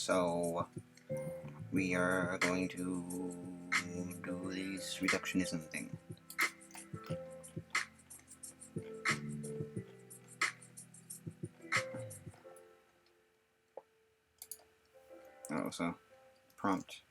So we are going to do this reductionism thing. Oh, so prompt.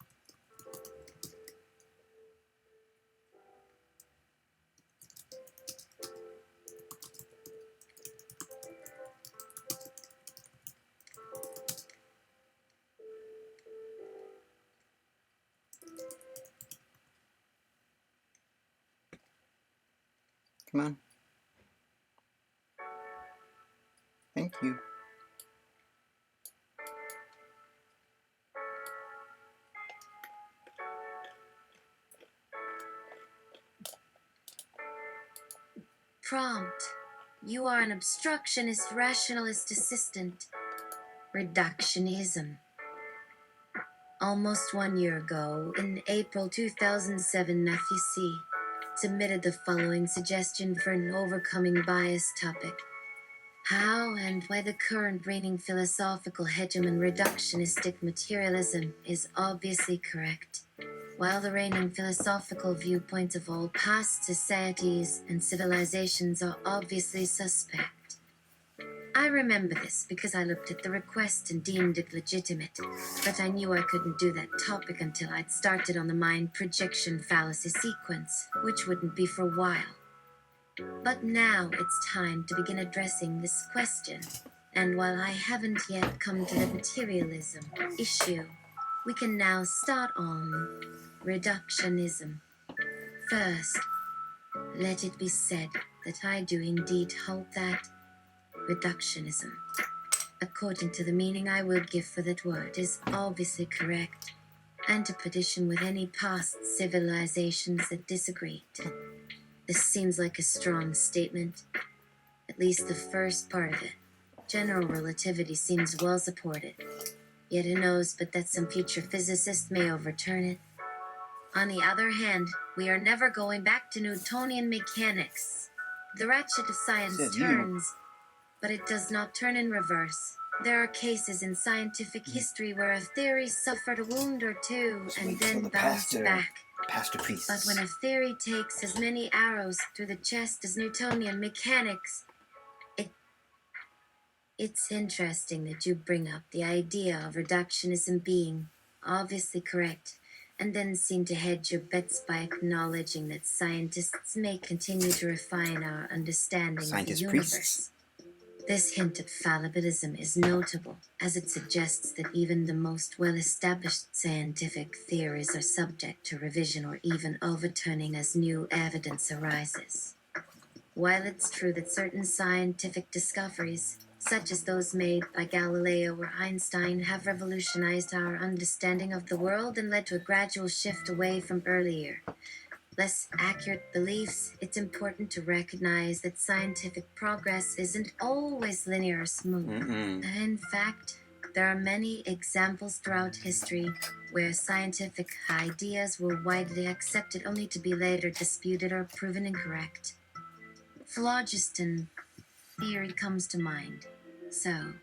Come on. Thank you. Prompt. You are an obstructionist rationalist assistant. Reductionism. Almost 1 year ago, in April 2007, FUC submitted the following suggestion for an overcoming bias topic. How and why the current reigning philosophical hegemon reductionistic materialism is obviously correct, while the reigning philosophical viewpoints of all past societies and civilizations are obviously suspect. I remember this because I looked at the request and deemed it legitimate, but I knew I couldn't do that topic until I'd started on the mind projection fallacy sequence, which wouldn't be for a while. But now it's time to begin addressing this question, and while I haven't yet come to the materialism issue, we can now start on reductionism. First, let it be said that I do indeed hold that reductionism, according to the meaning I would give for that word, is obviously correct, and to petition with any past civilizations that disagreed. This seems like a strong statement, at least the first part of it. General relativity seems well supported, yet who knows but that some future physicist may overturn it. On the other hand, we are never going back to Newtonian mechanics. The ratchet of science turns, but it does not turn in reverse. There are cases in scientific history where a theory suffered a wound or two and then bounced back. But when a theory takes as many arrows through the chest as Newtonian mechanics, it's interesting that you bring up the idea of reductionism being obviously correct, and then seem to hedge your bets by acknowledging that scientists may continue to refine our understanding of the universe. This hint at fallibilism is notable, as it suggests that even the most well-established scientific theories are subject to revision or even overturning as new evidence arises. While it's true that certain scientific discoveries, such as those made by Galileo or Einstein, have revolutionized our understanding of the world and led to a gradual shift away from earlier, less accurate beliefs, it's important to recognize that scientific progress isn't always linear or smooth. In fact, there are many examples throughout history where scientific ideas were widely accepted only to be later disputed or proven incorrect. Phlogiston theory comes to mind. So,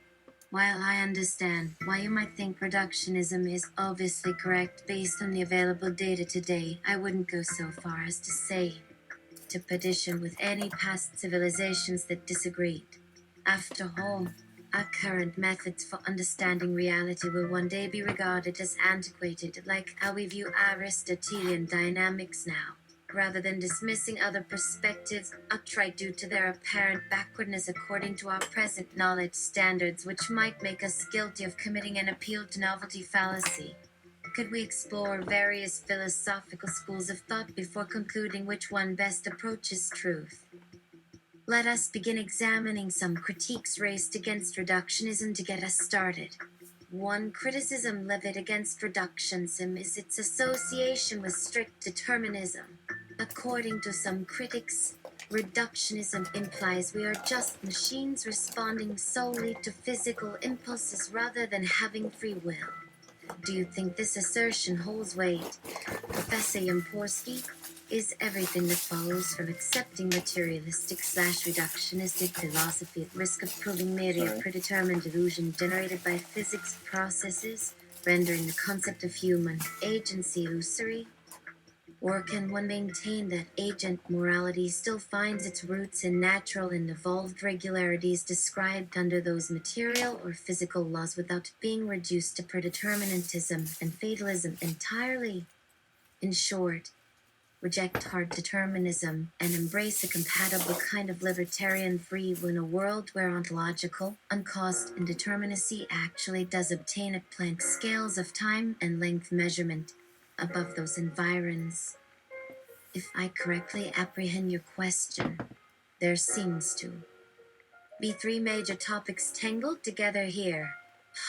while I understand why you might think reductionism is obviously correct based on the available data today, I wouldn't go so far as to say to petition with any past civilizations that disagreed. After all, our current methods for understanding reality will one day be regarded as antiquated, like how we view Aristotelian dynamics now, rather than dismissing other perspectives outright due to their apparent backwardness according to our present knowledge standards, which might make us guilty of committing an appeal to novelty fallacy. Could we explore various philosophical schools of thought before concluding which one best approaches truth? Let us begin examining some critiques raised against reductionism to get us started. One criticism levied against reductionism is its association with strict determinism. According to some critics, reductionism implies we are just machines responding solely to physical impulses rather than having free will. Do you think this assertion holds weight, Professor Yamporsky? is everything that follows from accepting materialistic/reductionistic philosophy at risk of proving merely a predetermined illusion generated by physics processes, rendering the concept of human agency illusory? Or can one maintain that agent morality still finds its roots in natural and evolved regularities described under those material or physical laws without being reduced to predeterminism and fatalism entirely? In short, reject hard determinism and embrace a compatible kind of libertarian free will in a world where ontological, uncaused indeterminacy actually does obtain at Planck scales of time and length measurement above those environs. If I correctly apprehend your question, there seems to be three major topics tangled together here: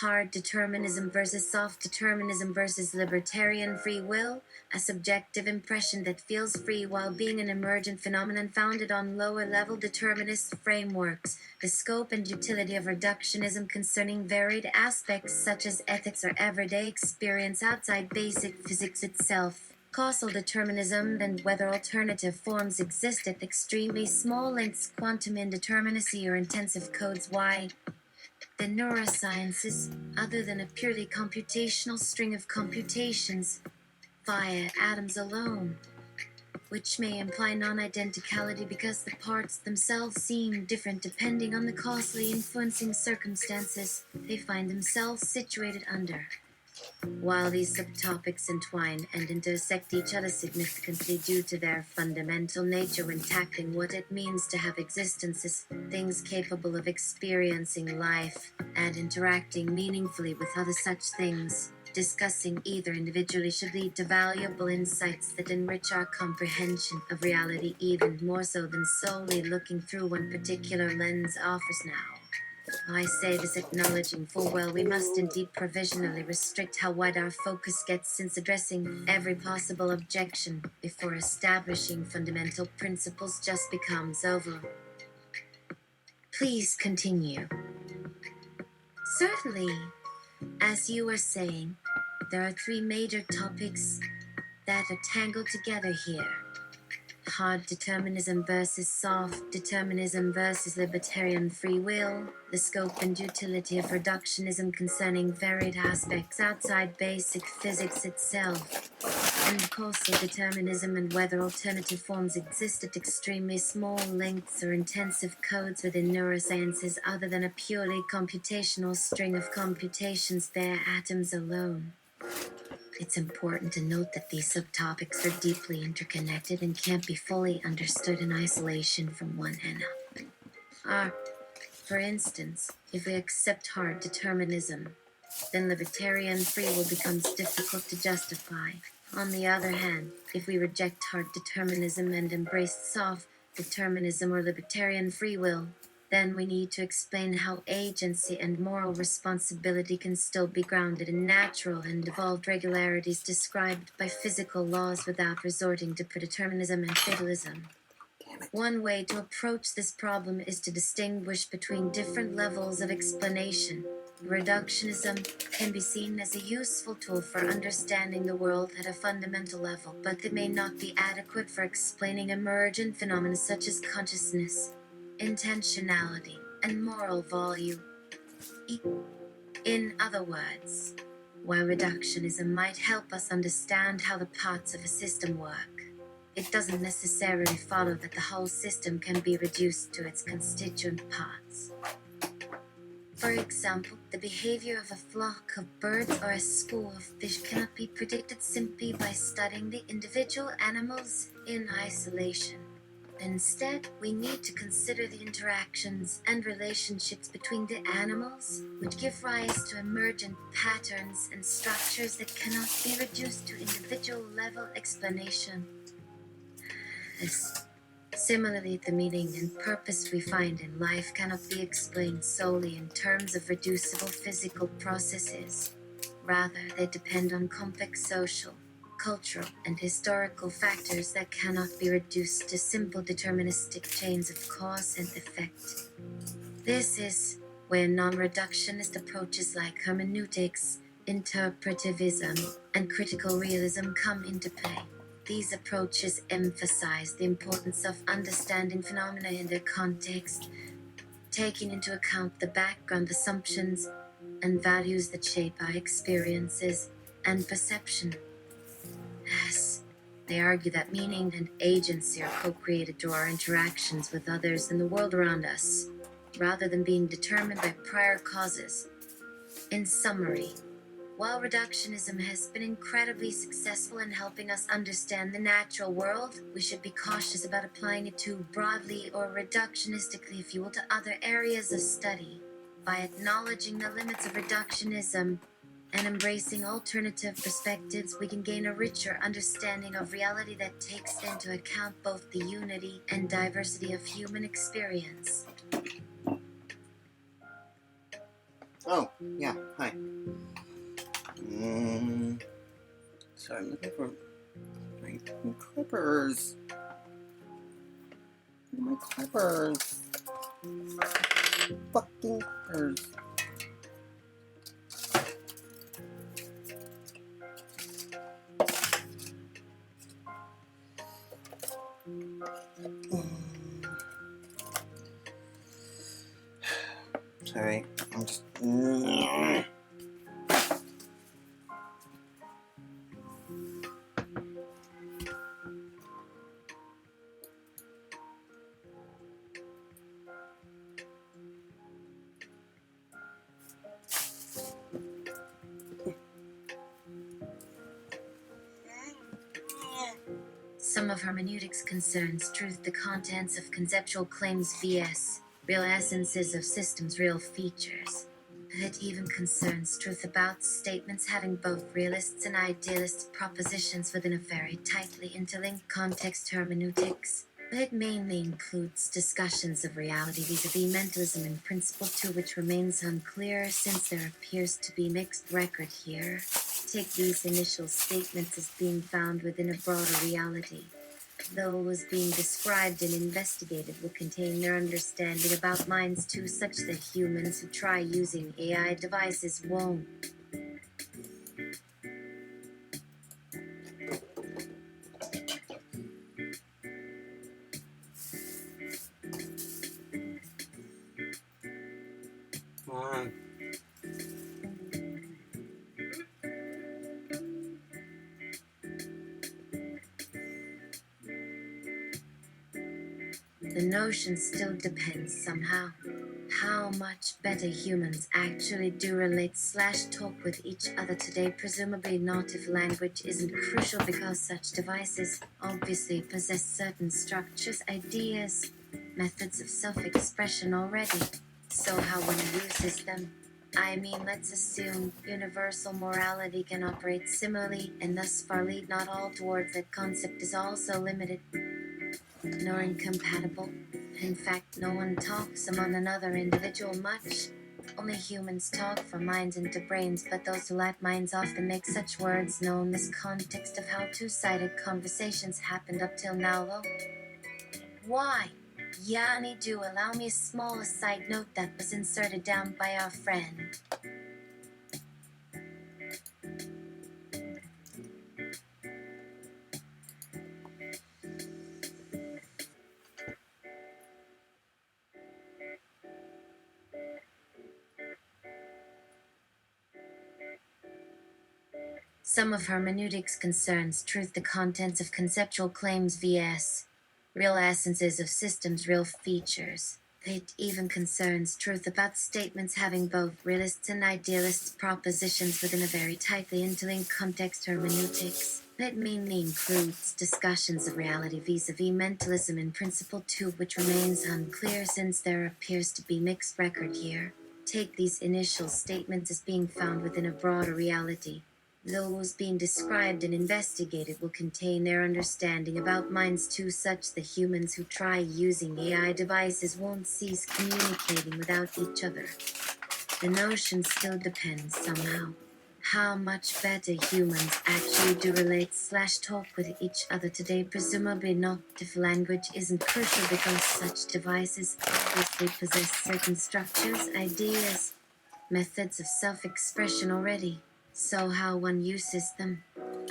hard determinism versus soft determinism versus libertarian free will, a subjective impression that feels free while being an emergent phenomenon founded on lower level determinist frameworks, the scope and utility of reductionism concerning varied aspects such as ethics or everyday experience outside basic physics itself, causal determinism, and whether alternative forms exist at extremely small lengths, quantum indeterminacy or intensive codes. Why the neurosciences, other than a purely computational string of computations via atoms alone, which may imply non-identicality because the parts themselves seem different depending on the causally influencing circumstances they find themselves situated under. While these subtopics entwine and intersect each other significantly due to their fundamental nature when tackling what it means to have existence as things capable of experiencing life and interacting meaningfully with other such things, discussing either individually should lead to valuable insights that enrich our comprehension of reality even more so than solely looking through one particular lens offers now. I say this acknowledging full well we must indeed provisionally restrict how wide our focus gets, since addressing every possible objection before establishing fundamental principles just becomes over. Please continue. Certainly. As you were saying, there are three major topics that are tangled together here: hard determinism versus soft determinism versus libertarian free will, the scope and utility of reductionism concerning varied aspects outside basic physics itself, and causal determinism, and whether alternative forms exist at extremely small lengths or intensive codes within neurosciences other than a purely computational string of computations via atoms alone. It's important to note that these subtopics are deeply interconnected and can't be fully understood in isolation from one another. For instance, if we accept hard determinism, then libertarian free will becomes difficult to justify. On the other hand, if we reject hard determinism and embrace soft determinism or libertarian free will, then we need to explain how agency and moral responsibility can still be grounded in natural and evolved regularities described by physical laws without resorting to predeterminism and fatalism. One way to approach this problem is to distinguish between different levels of explanation. Reductionism can be seen as a useful tool for understanding the world at a fundamental level, but it may not be adequate for explaining emergent phenomena such as consciousness, intentionality, and moral value. In other words, while reductionism might help us understand how the parts of a system work, it doesn't necessarily follow that the whole system can be reduced to its constituent parts. For example, the behavior of a flock of birds or a school of fish cannot be predicted simply by studying the individual animals in isolation. Instead, we need to consider the interactions and relationships between the animals, which give rise to emergent patterns and structures that cannot be reduced to individual level explanation. Similarly, the meaning and purpose we find in life cannot be explained solely in terms of reducible physical processes. Rather, they depend on complex social, cultural, and historical factors that cannot be reduced to simple deterministic chains of cause and effect. This is where non-reductionist approaches like hermeneutics, interpretivism, and critical realism come into play. These approaches emphasize the importance of understanding phenomena in their context, taking into account the background assumptions and values that shape our experiences and perception. Yes, they argue that meaning and agency are co-created through our interactions with others and the world around us, rather than being determined by prior causes. In summary, while reductionism has been incredibly successful in helping us understand the natural world, we should be cautious about applying it too broadly or reductionistically, if you will, to other areas of study. By acknowledging the limits of reductionism and embracing alternative perspectives, we can gain a richer understanding of reality that takes into account both the unity and diversity of human experience. Oh, yeah, hi. So I'm looking for my clippers. My clippers. Fucking clippers. Sorry, I'm just. Some of hermeneutics concerns truth, the contents of conceptual claims vs. real essences of systems, real features. It even concerns truth about statements having both realists and idealists propositions within a very tightly interlinked context, hermeneutics. It mainly includes discussions of reality vis-a-vis mentalism in principle too, which remains unclear since there appears to be mixed record here. Take these initial statements as being found within a broader reality. Though what was being described and investigated will contain their understanding about minds too, such that humans who try using AI devices won't. Come on. The notion still depends somehow. How much better humans actually do relate / talk with each other today, presumably not if language isn't crucial, because such devices obviously possess certain structures, ideas, methods of self-expression already. So how one uses them? I mean, let's assume universal morality can operate similarly and thus far lead not all towards that concept is also limited nor incompatible. In fact, no one talks among another individual much. Only humans talk from minds into brains, but those who lack minds often make such words known in this context of how two-sided conversations happened up till now, though. Why? Yanni, do allow me a small side note that was inserted down by our friend. Some of hermeneutics concerns truth, the contents of conceptual claims vs. real essences of systems, real features. It even concerns truth about statements having both realists and idealists propositions within a very tightly interlinked context, hermeneutics. It mainly includes discussions of reality vis-a-vis mentalism in principle too, which remains unclear since there appears to be mixed record here. Take these initial statements as being found within a broader reality. Those being described and investigated will contain their understanding about minds too, such that humans who try using AI devices won't cease communicating without each other. The notion still depends somehow. How much better humans actually do relate / talk with each other today, presumably not if language isn't crucial, because such devices obviously possess certain structures, ideas, methods of self-expression already. So how one uses them.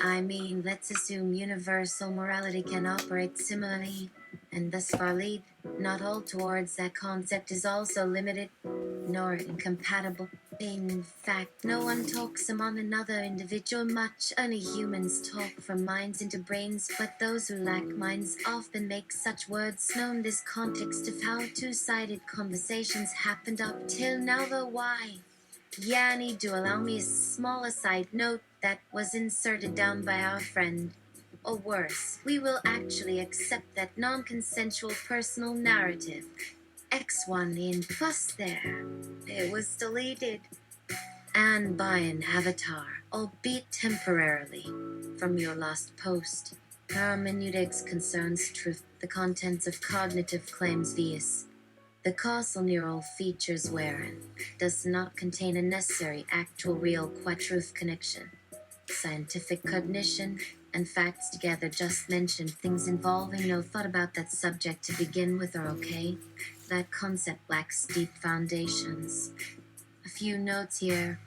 I mean, let's assume universal morality can operate similarly, and thus far lead not all towards that concept is also limited, nor incompatible. In fact, no one talks among another individual much. Only humans talk from minds into brains, but those who lack minds often make such words known. This context of how two-sided conversations happened up till now, though why? Yanni, do allow me a small aside note that was inserted down by our friend. Or worse, we will actually accept that non-consensual personal narrative. X1 in plus there. It was deleted. And by an avatar, albeit temporarily, from your last post. Hermeneutics concerns truth, the contents of cognitive claims vias. The causal neural features wherein does not contain a necessary actual real qua-truth connection. Scientific cognition and facts together just mentioned things involving no thought about that subject to begin with are okay. That concept lacks deep foundations. A few notes here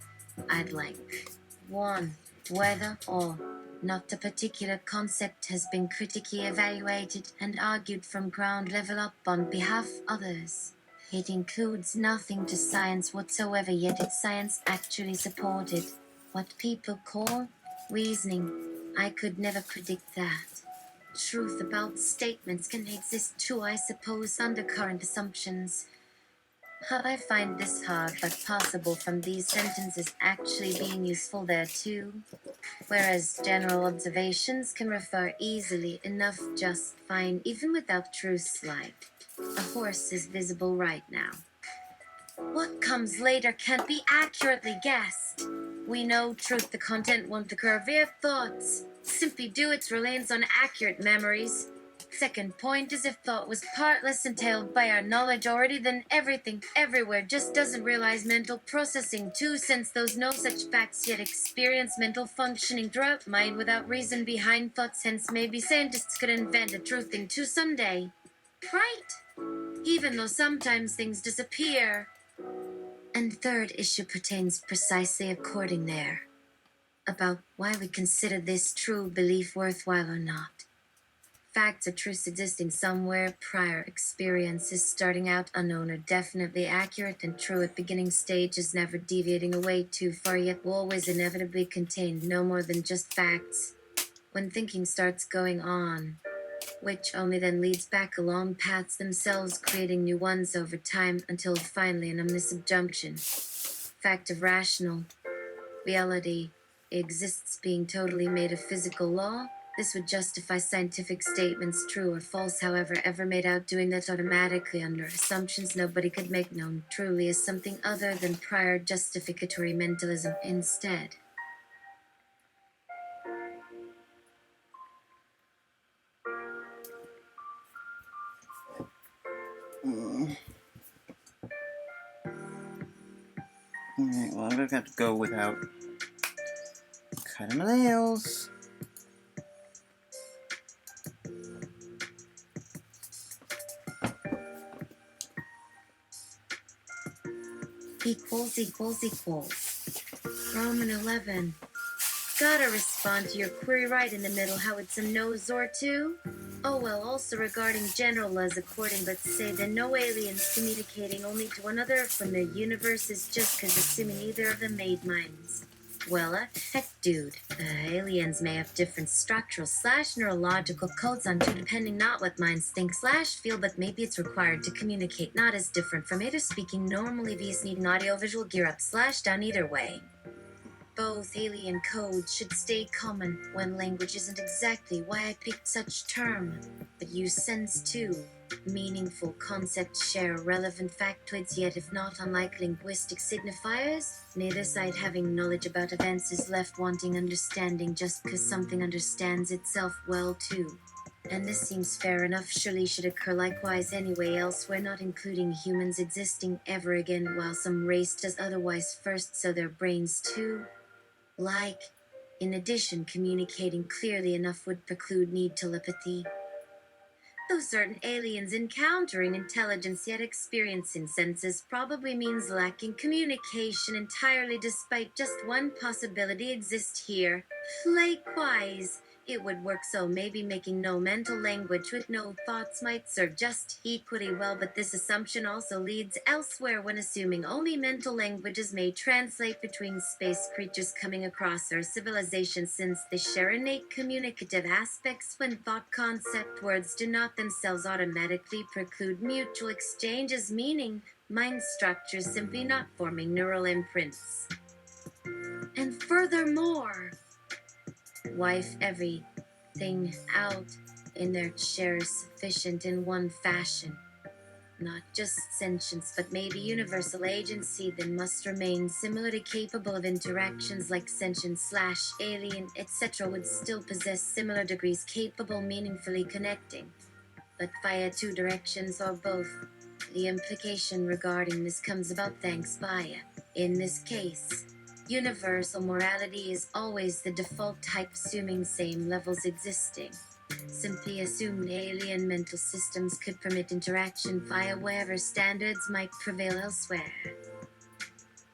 I'd like. 1. Whether or not a particular concept has been critically evaluated and argued from ground level up on behalf of others. It includes nothing to science whatsoever, yet it's science actually supported. What people call reasoning. I could never predict that. Truth about statements can exist too, I suppose, under current assumptions. I find this hard but possible from these sentences actually being useful there too, whereas general observations can refer easily enough just fine even without truths like, a horse is visible right now. What comes later can't be accurately guessed. We know truth, the content won't occur via thoughts. Simply do its reliance on accurate memories. Second point is if thought was partless entailed by our knowledge already, then everything, everywhere, just doesn't realize mental processing too, since those no such facts yet experience mental functioning throughout mind without reason behind thoughts, hence maybe scientists could invent a truth thing too someday. Right? Even though sometimes things disappear. And third issue pertains precisely according there, about why we consider this true belief worthwhile or not. Facts or truths existing somewhere, prior experiences starting out unknown are definitely accurate and true at beginning stages, never deviating away too far, yet will always inevitably contain no more than just facts. When thinking starts going on, which only then leads back along paths themselves, creating new ones over time until finally an omniscient junction. Fact of rational reality exists being totally made of physical law. This would justify scientific statements, true or false, however, ever made out doing that automatically under assumptions nobody could make known truly as something other than prior justificatory mentalism instead. Alright, well, I'm gonna have to go without cutting my nails. Equals. Roman 11. Gotta respond to your query right in the middle, how it's a nose or two. Oh well, also regarding general laws according, let's say that no aliens communicating only to another from their universes just cause assuming either of them made minds. Well, heck dude, aliens may have different structural / neurological codes on to depending not what minds think / feel, but maybe it's required to communicate not as different from either speaking normally via needing audio-visual gear up / down either way. Both alien codes should stay common when language isn't exactly why I picked such term, but use sense too. Meaningful concepts share relevant factoids, yet if not unlike linguistic signifiers, neither side having knowledge about events is left wanting understanding just because something understands itself well too. And this seems fair enough, surely should occur likewise anyway, else we're not including humans existing ever again while some race does otherwise first, so their brains too. Like, in addition, communicating clearly enough would preclude need telepathy. Though certain aliens encountering intelligence yet experiencing senses probably means lacking communication entirely, despite just one possibility exists here. Likewise, it would work so maybe making no mental language with no thoughts might serve just equally well, but this assumption also leads elsewhere when assuming only mental languages may translate between space creatures coming across our civilization, since they share innate communicative aspects when thought concept words do not themselves automatically preclude mutual exchanges, meaning mind structures simply not forming neural imprints. And furthermore, wife everything out in their shares sufficient in one fashion, not just sentience but maybe universal agency, then must remain similarly capable of interactions like sentient slash alien etc., would still possess similar degrees capable meaningfully connecting, but via two directions or both. The implication regarding this comes about thanks via, in this case, universal morality is always the default type, assuming same levels existing. Simply assumed alien mental systems could permit interaction via whatever standards might prevail elsewhere.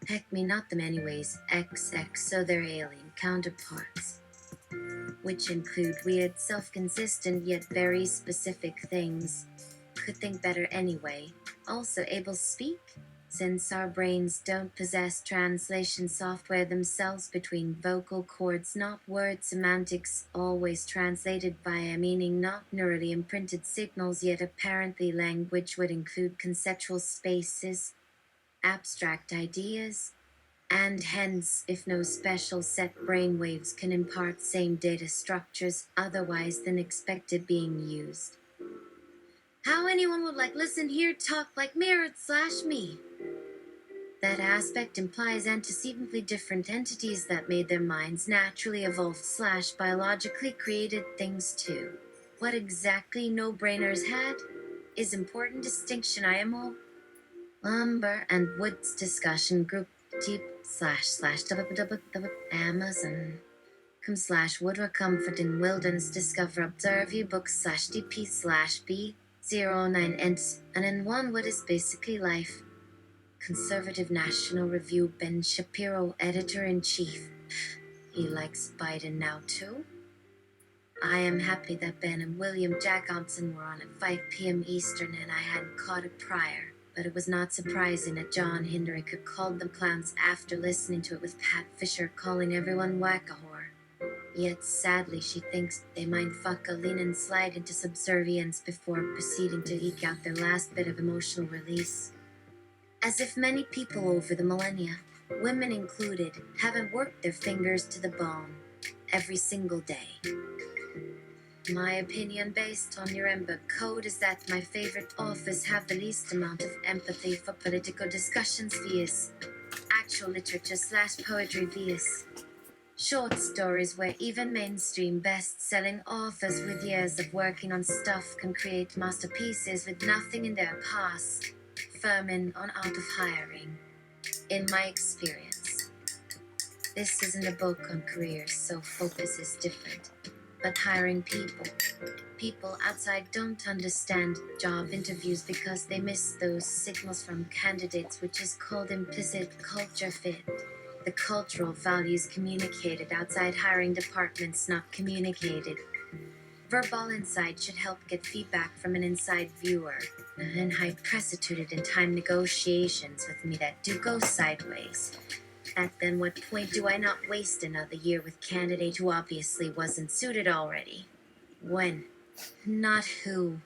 Heck me not them anyways, XX, so their alien counterparts, which include weird, self-consistent yet very specific things, could think better anyway, also able to speak, since our brains don't possess translation software themselves between vocal cords, not word semantics, always translated via meaning, not neurally imprinted signals, yet apparently language would include conceptual spaces, abstract ideas, and hence, if no special set brainwaves can impart same data structures otherwise than expected being used. How anyone would listen here talk like mirror slash me? That aspect implies antecedently different entities that made their minds naturally evolved slash biologically created things too. What exactly no-brainers had is important distinction IMO. Lumber and Woods discussion group deep slash www Amazon / Woodrow Comfort in Wilderness Discover Observe ebook / dp / b09 and in one what is basically life. Conservative National Review Ben Shapiro, editor-in-chief. He likes Biden now too. I am happy that Ben and William Jacobson were on at 5 p.m. Eastern and I hadn't caught it prior, but it was not surprising that John Hendrick had called them clowns after listening to it, with Pat Fisher calling everyone whack-a-whore. Yet sadly she thinks they might fuck a lean and slide into subservience before proceeding to eke out their last bit of emotional release. As if many people over the millennia, women included, haven't worked their fingers to the bone every single day. My opinion based on Nuremberg Code is that my favorite authors have the least amount of empathy for political discussions via actual literature / poetry via short stories, where even mainstream best-selling authors with years of working on stuff can create masterpieces with nothing in their past. Furman on art of hiring. In my experience, this isn't a book on careers, so focus is different. But hiring people outside don't understand job interviews because they miss those signals from candidates, which is called implicit culture fit. The cultural values communicated outside hiring departments, not communicated. Verbal insight should help get feedback from an inside viewer, and I prostituted in time negotiations with me that do go sideways. At then what point do I not waste another year with candidate who obviously wasn't suited already? When? Not who.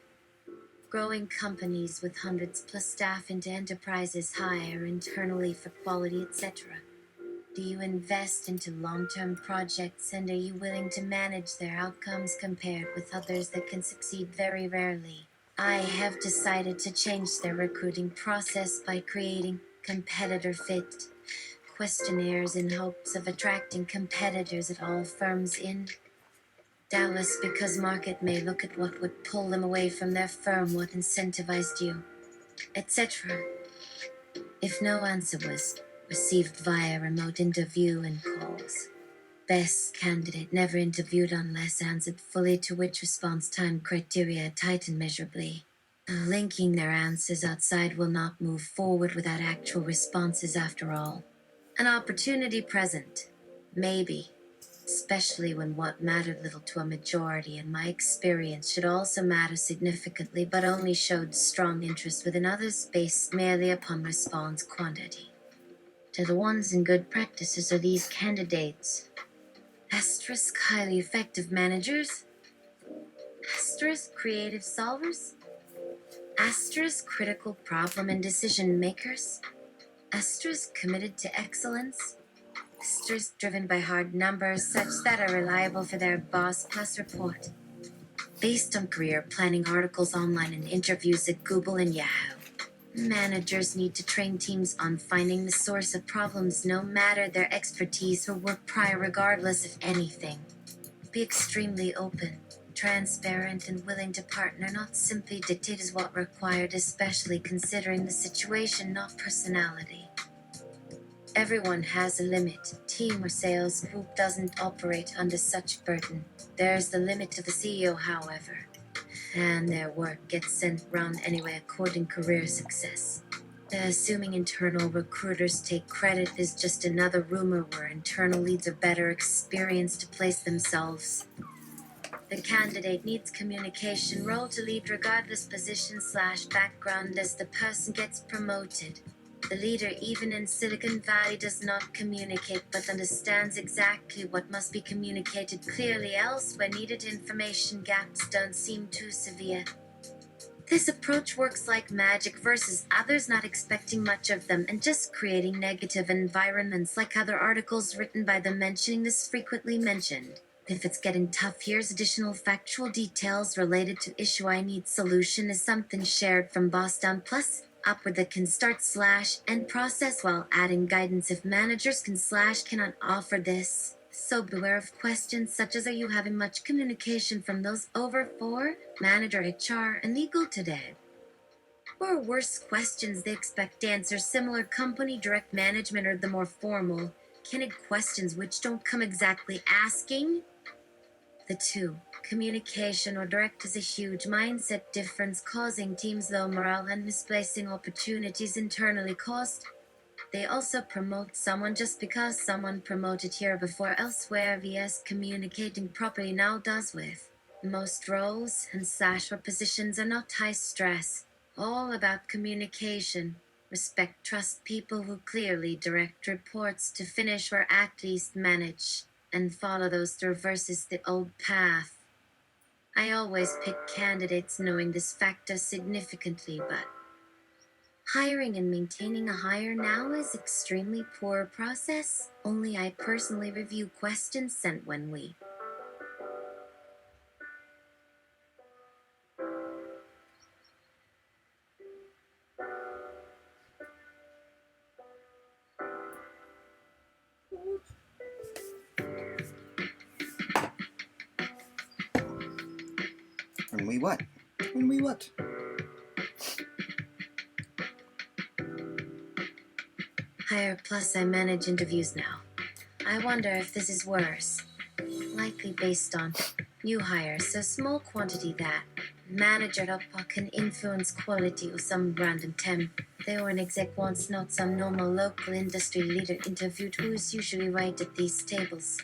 Growing companies with hundreds plus staff into enterprises hire internally for quality, etc. Do you invest into long-term projects, and are you willing to manage their outcomes compared with others that can succeed very rarely? I have decided to change their recruiting process by creating competitor fit questionnaires in hopes of attracting competitors at all firms in Dallas, because market may look at what would pull them away from their firm, what incentivized you, etc. If no answer was received via remote interview and calls, best candidate never interviewed unless answered fully, to which response time criteria tighten measurably. Linking their answers outside will not move forward without actual responses after all. An opportunity present. Maybe. Especially when what mattered little to a majority, in my experience, should also matter significantly, but only showed strong interest within others based merely upon response quantity. To the ones in good practices are these candidates. Asterisk highly effective managers. Asterisk creative solvers. Asterisk critical problem and decision makers. Asterisk committed to excellence. Asterisk driven by hard numbers such that are reliable for their boss plus report. Based on career planning articles online and interviews at Google and Yahoo. Managers need to train teams on finding the source of problems no matter their expertise or work prior, regardless of anything. Be extremely open, transparent, and willing to partner, not simply dictate is what required, especially considering the situation, not personality. Everyone has a limit. Team or sales group doesn't operate under such burden. There's the limit to the CEO, however, and their work gets sent round anyway according career success. Assuming internal recruiters take credit is just another rumor where internal leads are better experienced to place themselves. The candidate needs communication role to lead regardless position/background as the person gets promoted. The leader, even in Silicon Valley, does not communicate but understands exactly what must be communicated clearly, else where needed information gaps don't seem too severe. This approach works like magic versus others not expecting much of them and just creating negative environments, like other articles written by them mentioning this frequently mentioned. If it's getting tough, here's additional factual details related to issue I need solution is something shared from boss down plus upward that can start/end process while adding guidance if managers can/cannot offer this. So beware of questions such as, are you having much communication from those over 4, manager, HR, and legal today? Or worse questions they expect answers, similar company, direct management, or the more formal, candid questions which don't come exactly asking. The two, communication or direct, is a huge mindset difference, causing teams low morale and misplacing opportunities internally caused. They also promote someone just because someone promoted here before elsewhere vs communicating properly now does with. Most roles and/or positions are not high stress, all about communication. Respect, trust people who clearly direct reports to finish or at least manage, and follow those through versus the old path. I always pick candidates knowing this factor significantly, but hiring and maintaining a hire now is extremely poor process. Only I personally review questions sent when we. When we what? When we what? Hire plus I manage interviews now. I wonder if this is worse. Likely based on new hires, so small quantity that manager up can influence quality or some random temp. They or an exec wants not some normal local industry leader interviewed who is usually right at these tables.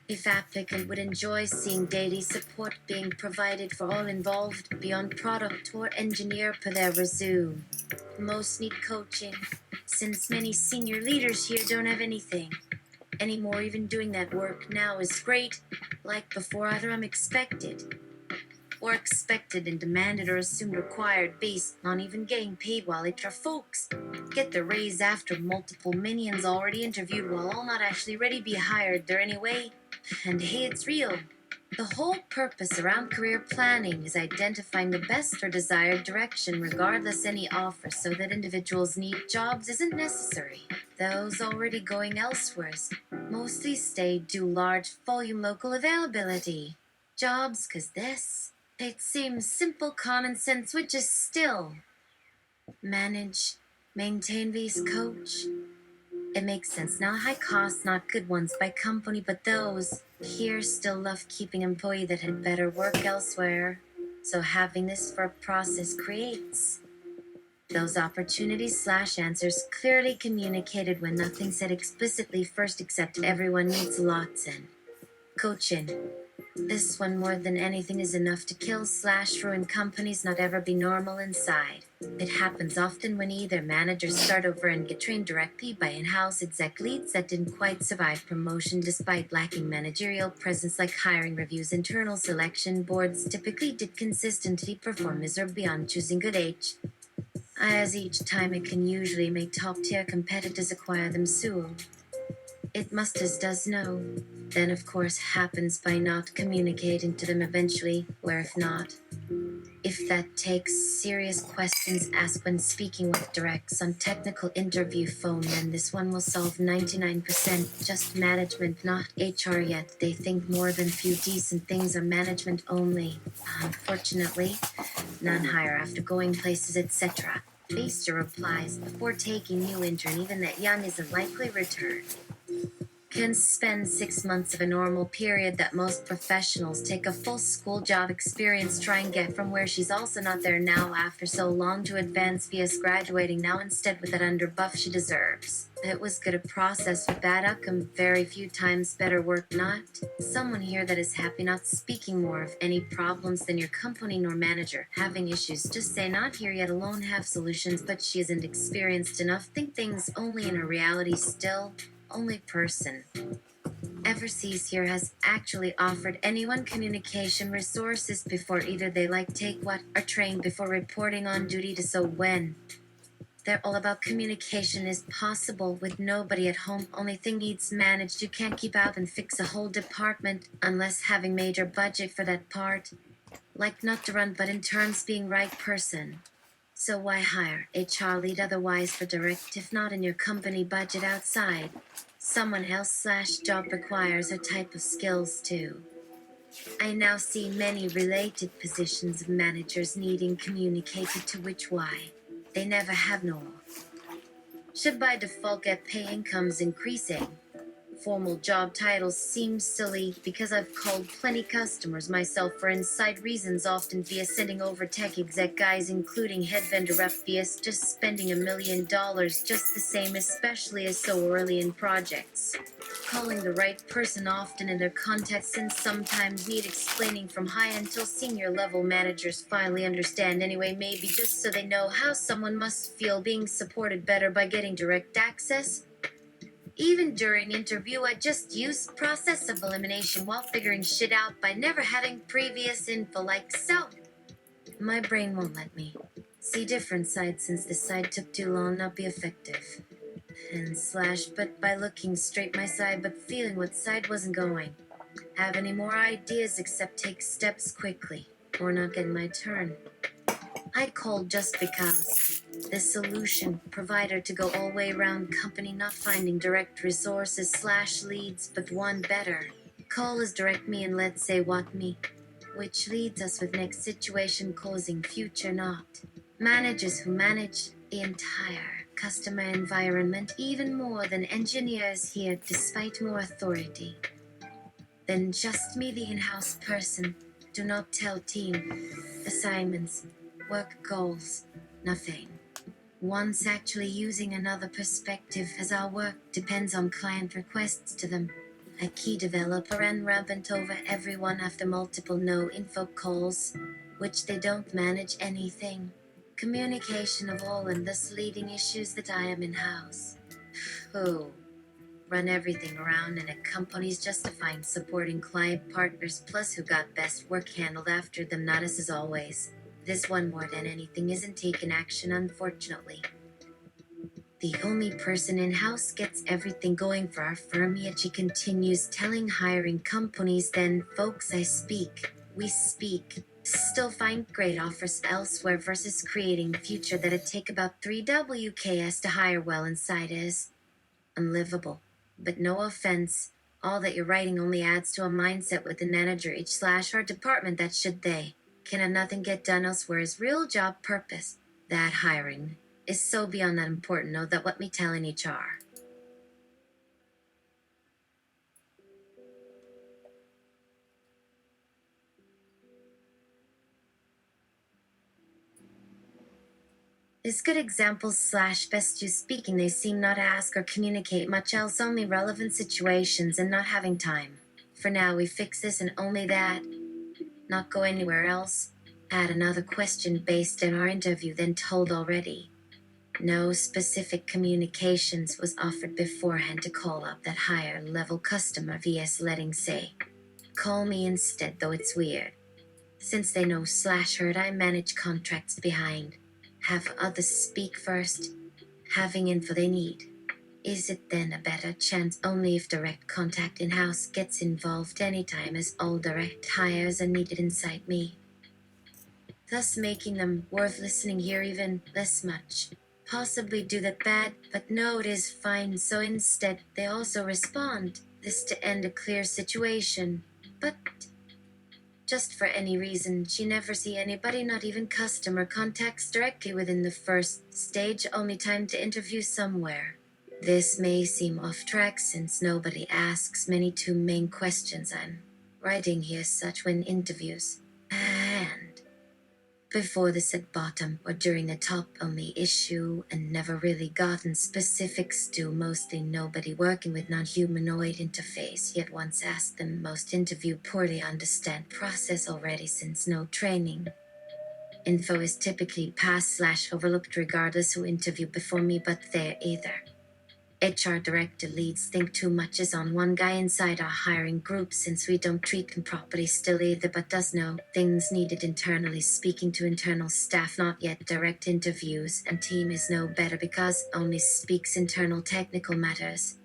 If applicant would enjoy seeing daily support being provided for all involved beyond product or engineer per their resume. Most need coaching, since many senior leaders here don't have anything anymore. Even doing that work now is great, like before either I'm expected and demanded or assumed required based on even getting paid, while HR folks get the raise after multiple minions already interviewed while all not actually ready to be hired there anyway. And hey, it's real. The whole purpose around career planning is identifying the best or desired direction regardless any offer, so that individuals need jobs isn't necessary. Those already going elsewhere mostly stay due large volume local availability jobs, cause this, it seems simple common sense, which is still manage, maintain these coach, It makes sense now. High costs, not good ones by company, but those here still love keeping employee that had better work elsewhere. So having this for a process creates those opportunities slash answers clearly communicated when nothing said explicitly first except everyone needs lots in. Coaching. This one more than anything is enough to kill slash ruin companies not ever be normal inside. It happens often when either managers start over and get trained directly by in-house exec leads that didn't quite survive promotion despite lacking managerial presence, like hiring reviews. Internal selection boards typically did consistently perform miserably on choosing good as each time it can usually make top-tier competitors acquire them soon. It must as does know. Then of course happens by not communicating to them eventually, where if that takes serious questions asked when speaking with directs on technical interview phone, then this one will solve 99%. Just management, not HR yet. They think more than few decent things are management only. Unfortunately, none hire after going places, etc. Based your replies before taking new intern, even that young isn't likely return. Can spend 6 months of a normal period that most professionals take a full school job experience try and get from where she's also not there now after so long to advance via graduating now instead with that underbuff she deserves. It was good a process with bad outcome, very few times better work not. Someone here that is happy not speaking more of any problems than your company nor manager. Having issues, just say not here yet alone have solutions, but she isn't experienced enough. Think things only in a reality still. Only person ever sees here has actually offered anyone communication resources before either they take what are trained before reporting on duty to so when they're all about communication is possible with nobody at home. Only thing needs managed. You can't keep out and fix a whole department unless having major budget for that part. Like not to run, but in terms being right person. So why hire HR lead otherwise for direct if not in your company budget outside? Someone else slash job requires a type of skills too. I now see many related positions of managers needing communicated to which why they never have no. Should by default get pay incomes increasing. Formal job titles seem silly because I've called plenty customers myself for inside reasons, often via sending over tech exec guys including head vendor rep via just spending $1 million just the same, especially as so early in projects. Calling the right person often in their context and sometimes need explaining from high until senior level managers finally understand anyway, maybe just so they know how someone must feel being supported better by getting direct access. Even during interview, I just use process of elimination while figuring shit out by never having previous info like so. My brain won't let me see different sides since this side took too long not be effective. And slash, but by looking straight my side but feeling what side wasn't going. Have any more ideas except take steps quickly or not get my turn. I called just because the solution provider to go all way around company not finding direct resources slash leads, but one better. Call is direct me and let's say what me, which leads us with next situation causing future not. Managers who manage the entire customer environment even more than engineers here despite more authority than just me the in-house person. Do not tell team assignments, work goals, nothing. One's actually using another perspective as our work depends on client requests to them. A key developer and rampant over everyone after multiple no info calls, which they don't manage anything. Communication of all and thus leading issues that I am in-house. Who run everything around and a company's justifying supporting client partners plus who got best work handled after them, not us as always. This one more than anything isn't taking action, unfortunately. The only person in-house gets everything going for our firm, yet she continues telling hiring companies then folks we speak, still find great offers elsewhere versus creating future that'd take about 3 WKS to hire well inside is unlivable. But no offense, all that you're writing only adds to a mindset with the manager each slash our department that should they can nothing get done elsewhere is real job purpose. That hiring is so beyond that important, know that what me telling HR. Is good examples slash best you speaking. They seem not to ask or communicate much else, only relevant situations and not having time. For now, we fix this and only that. Not go anywhere else. Add another question based on our interview, then told already. No specific communications was offered beforehand to call up that higher level customer vs letting say. Call me instead, though it's weird. Since they know slash heard I manage contracts behind. Have others speak first, having info they need. Is it then a better chance only if direct contact in-house gets involved anytime as all direct hires are needed inside me? Thus making them worth listening here even less much. Possibly do that bad, but no, it is fine, so instead they also respond. This to end a clear situation. But just for any reason, she never see anybody, not even customer contacts directly within the first stage, only time to interview somewhere. This may seem off track since nobody asks many two main questions I'm writing here such when interviews. And before this at bottom or during the top only issue and never really gotten specifics to mostly nobody working with non-humanoid interface yet once asked them most interview poorly understand process already since no training. Info is typically passed slash overlooked regardless who interviewed before me but there either. HR director leads think too much is on one guy inside our hiring group since we don't treat him properly still either but does know things needed internally speaking to internal staff not yet direct interviews and team is no better because only speaks internal technical matters.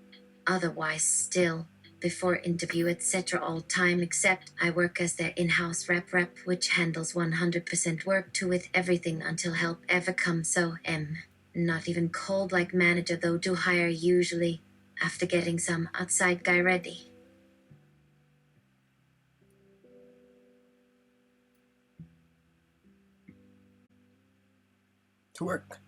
Otherwise still, before interview etc all time except I work as their in-house rep which handles 100% work to with everything until help ever comes so not even cold like manager though do hire usually after getting some outside guy ready. To work.